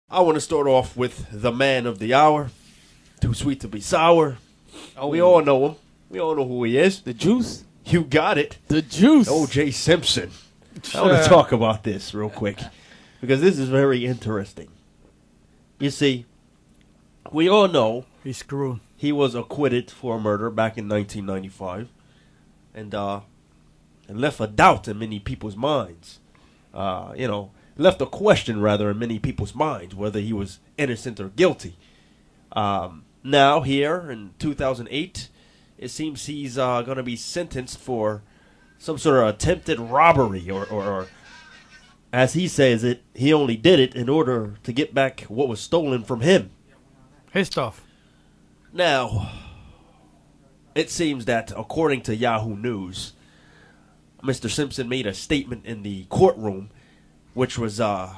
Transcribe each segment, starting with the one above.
I want to start off with the man of the hour. Too sweet to be sour. Oh, We all know him. We all know who he is. the juice. You got it. The juice. O.J. Simpson. I want to talk about this real quick because this is very interesting. You see, we all know He's screwed. he was acquitted for murder back in 1995 and left a doubt in many people's minds. Left a question, rather, in many people's minds whether he was innocent or guilty. Now, here in 2008, it seems he's going to be sentenced for some sort of attempted robbery, or as he says it, he only did it in order to get back what was stolen from him. His stuff. Now, it seems that, according to Yahoo News, Mr. Simpson made a statement in the courtroom which was not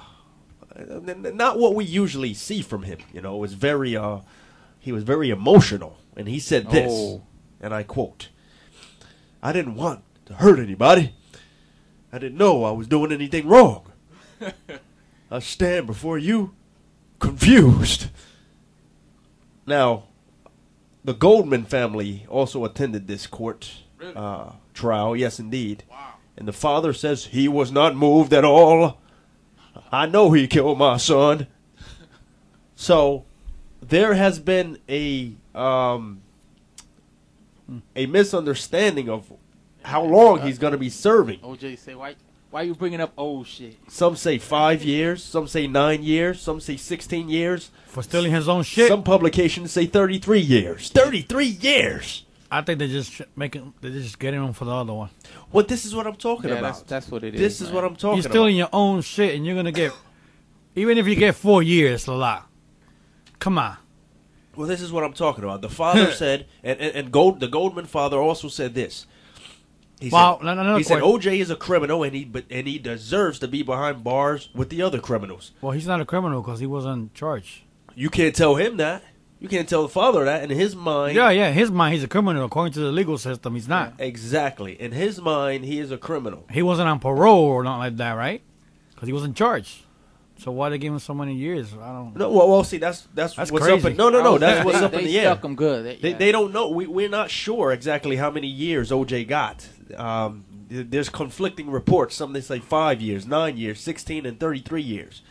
what we usually see from him. You know, it was he was very emotional, and he said this, and I quote, "I didn't want to hurt anybody. I didn't know I was doing anything wrong. I stand before you confused." Now, the Goldman family also attended this court trial. Yes, indeed. Wow. And the father says he was not moved at all. I know he killed my son. So there has been a misunderstanding of how long he's going to be serving. OJ say, why you bringing up old shit? Some say 5 years, some say 9 years, some say 16 years. For stealing his own shit? Some publications say 33 years. 33 years! I think they're just getting him for the other one. Well, this is what I'm talking about. That's what it is. This is what I'm talking You're about. stealing your own shit, and you're going to get, even if you get 4 years, it's a lot. Come on. Well, this is what I'm talking about. The father said, and the Goldman father also said this. He Wow, he said O.J. is a criminal, and he deserves to be behind bars with the other criminals. Well, he's not a criminal because he wasn't charged. You can't tell him that. You can't tell the father that. In his mind... Yeah, in his mind, he's a criminal. According to the legal system, he's not. Exactly. In his mind, he is a criminal. He wasn't on parole or nothing like that, right? Because he wasn't charged. So why they give him so many years? I don't know. No, well, see, that's what's crazy. up. No, that's what's up in the They air. stuck him good. They don't know. We're not sure exactly how many years O.J. got. There's conflicting reports. Some they say 5 years, 9 years, 16 and 33 years.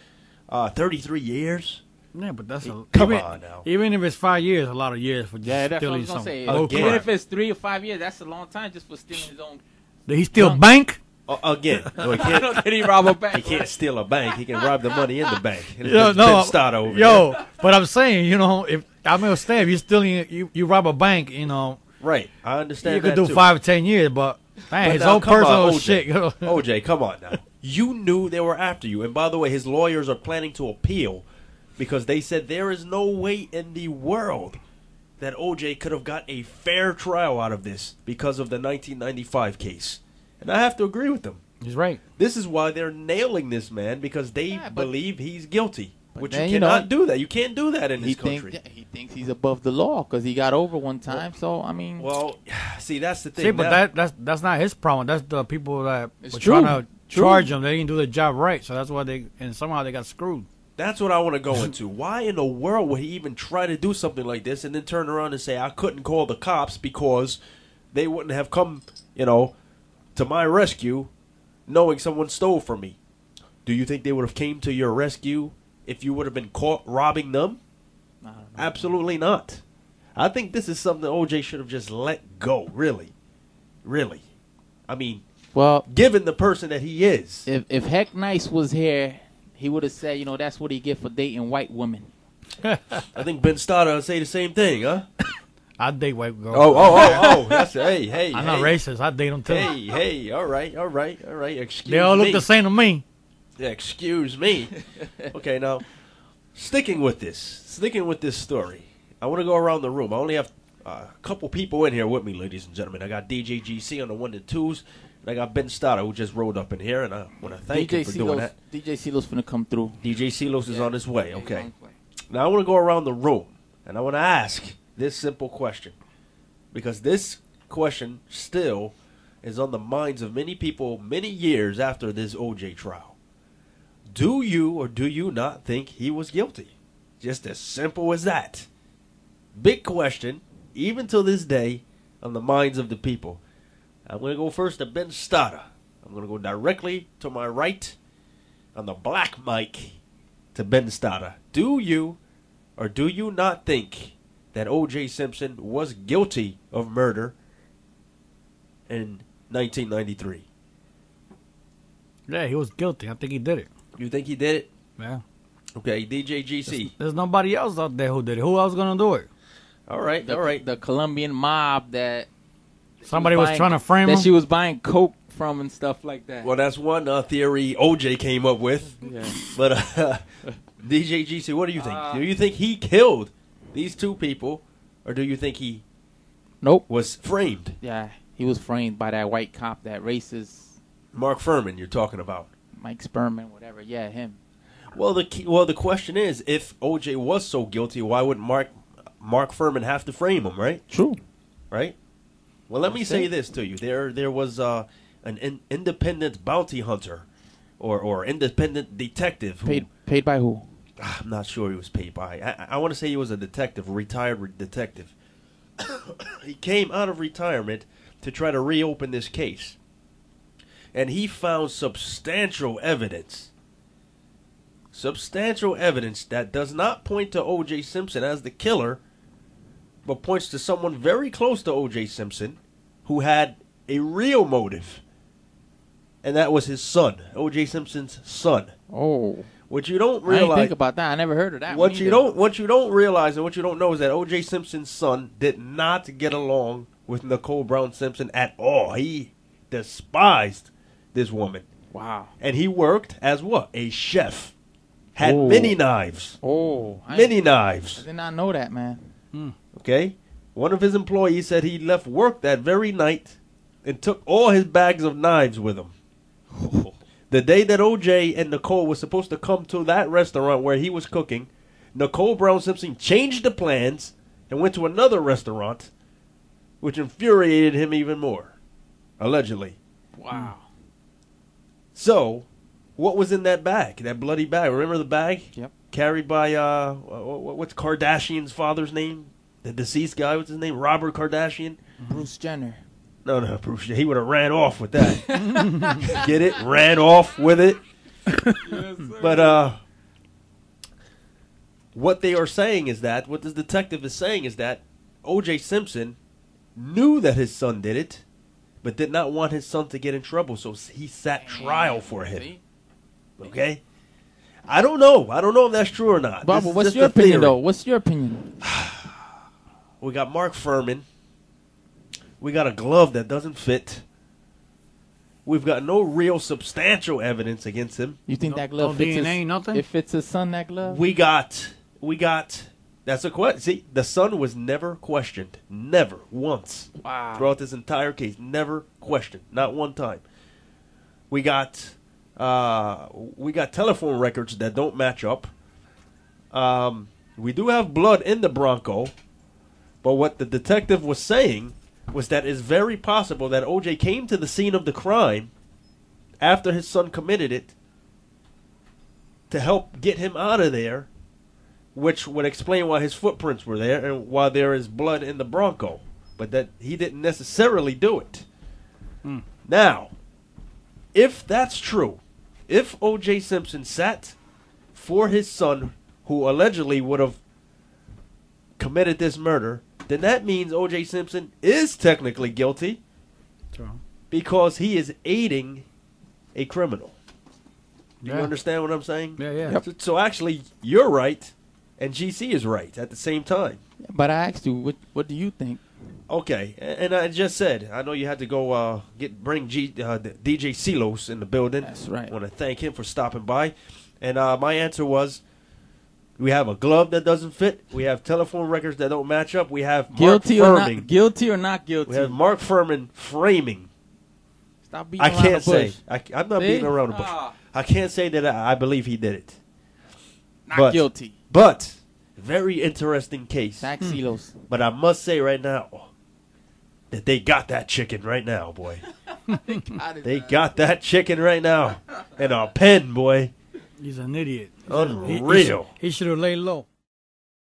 33 years? Yeah, but that's Come on now. Even if it's 5 years, a lot of years for just Yeah, that's what I stealing was gonna say. something. Even if it's 3 or 5 years, that's a long time just for stealing his own. Did he steal bank? Again, no, he I can't. don't think he rob a bank. He can't steal a bank. He can rob the money in the bank. Yo, but I'm saying, if I'm gonna say if you're stealing, you rob a bank, Right, I understand. you could that do too. 5 or 10 years, but his now, own come on, personal OJ. shit. OJ, come on now. You knew they were after you, and by the way, his lawyers are planning to appeal because they said there is no way in the world that OJ could have got a fair trial out of this because of the 1995 case. And I have to agree with them. He's right. This is why they're nailing this man, because they believe he's guilty. Which you then, cannot do that. You can't do that in this country. He thinks he's above the law because he got over one time. So I mean, Well, see, that's the thing. See, but Now- that's not his problem. That's the people that It's were true. trying to True. charge him. They didn't do their job right, so that's why somehow they got screwed. That's what I want to go into. Why in the world would he even try to do something like this and then turn around and say, I couldn't call the cops because they wouldn't have come, to my rescue knowing someone stole from me? Do you think they would have came to your rescue if you would have been caught robbing them? I don't know. Absolutely not. I think this is something OJ should have just let go, really. Really. I mean, Well, given the person that he is. if Heck Nice was here, he would have said, that's what he get for dating white women. I think Ben Stoddard would say the same thing, huh? I date white girls. Oh. That's hey. I'm not racist. I date them too. Hey. All right. Excuse me. They all look the same to me. Excuse me. Okay, now, sticking with this story, I want to go around the room. I only have a couple people in here with me, ladies and gentlemen. I got DJ GC on the 1 and 2s, and I got Ben Stoddard, who just rolled up in here, and I want to thank him for doing that. DJ CeeLo's finna come through. DJ CeeLo's is on his way, okay. Now, I want to go around the room, and I want to ask this simple question, because this question still is on the minds of many people many years after this OJ trial. Do you or do you not think he was guilty? Just as simple as that. Big question, even till this day, on the minds of the people. I'm going to go first to Ben Stada. I'm going to go directly to my right on the black mic to Ben Stada. Do you or do you not think that O.J. Simpson was guilty of murder in 1993? Yeah, he was guilty. I think he did it. You think he did it? Yeah. Okay, DJ GC. There's nobody else out there who did it. Who else gonna do it? All right. The Colombian mob that Somebody was trying to frame that him. she was buying coke from and stuff like that. Well, that's one theory OJ came up with. Yeah. But DJ GC, what do you think? Do you think he killed these two people, or do you think he Nope. was framed? Yeah, he was framed by that white cop, that racist Mark Furman, you're talking about. Mike Sperman, whatever. Yeah, him. Well, the question is, if OJ was so guilty, why would Mark Furman have to frame him, right? True. Right? Well, let me say this to you. There was an independent bounty hunter or independent detective. Paid by who? I'm not sure he was paid by. I want to say he was a detective, a retired detective. He came out of retirement to try to reopen this case. And he found substantial evidence that does not point to O.J. Simpson as the killer, but points to someone very close to O.J. Simpson who had a real motive. And that was his son, O.J. Simpson's son. Oh. What you don't I realize, didn't think about that. I never heard of that. what you don't realize and what you don't know is that O.J. Simpson's son did not get along with Nicole Brown Simpson at all. He despised this woman. Wow. And he worked as what? A chef. Had Oh. many knives. Oh. Many I knives. did not know that, man. Okay? One of his employees said he left work that very night and took all his bags of knives with him. The day that O.J. and Nicole was supposed to come to that restaurant where he was cooking, Nicole Brown Simpson changed the plans and went to another restaurant, which infuriated him even more, allegedly. Wow. So, what was in that bag, that bloody bag? Remember the bag? Yep. Carried by, what's Kardashian's father's name? The deceased guy, what's his name? Robert Kardashian? Bruce Jenner. No, Bruce. He would have ran off with that. Get it? Ran off with it. But what they are saying is that, what this detective is saying is that O.J. Simpson knew that his son did it, but did not want his son to get in trouble, so he sat trial for him. See? Okay? I don't know. I don't know if that's true or not. Bubba, This is what's just your a opinion, theory. though? What's your opinion? We got Mark Furman. We got a glove that doesn't fit. We've got no real substantial evidence against him. You think that glove no fits DNA, his, nothing? it fits his son, that glove? We got, that's a question. See, the son was never questioned. Never. Once. Wow. Throughout this entire case. Never questioned. Not one time. We got telephone records that don't match up. We do have blood in the Bronco. But what the detective was saying was that it's very possible that O.J. came to the scene of the crime after his son committed it to help get him out of there, which would explain why his footprints were there and why there is blood in the Bronco, but that he didn't necessarily do it. Now, if that's true, if O.J. Simpson sat for his son, who allegedly would have committed this murder, then that means O.J. Simpson is technically guilty because he is aiding a criminal. Do you understand what I'm saying? Yeah, yeah. Yep. So actually, you're right, and GC is right at the same time. But I asked you, what do you think? Okay, and I just said, I know you had to go bring DJ Silos in the building. That's right. I want to thank him for stopping by. And my answer was, we have a glove that doesn't fit. We have telephone records that don't match up. We have Guilty Mark or Furman. not? Guilty or not guilty? We have Mark Furman framing. Stop beating I around can't the bush. say. I'm not See? beating around the bush. I can't say that I believe he did it. Not guilty. But, very interesting case. Zach Silos. But I must say right now that they got that chicken right now, boy. They got that chicken right now in a pen, boy. He's an idiot. Unreal. He should have laid low.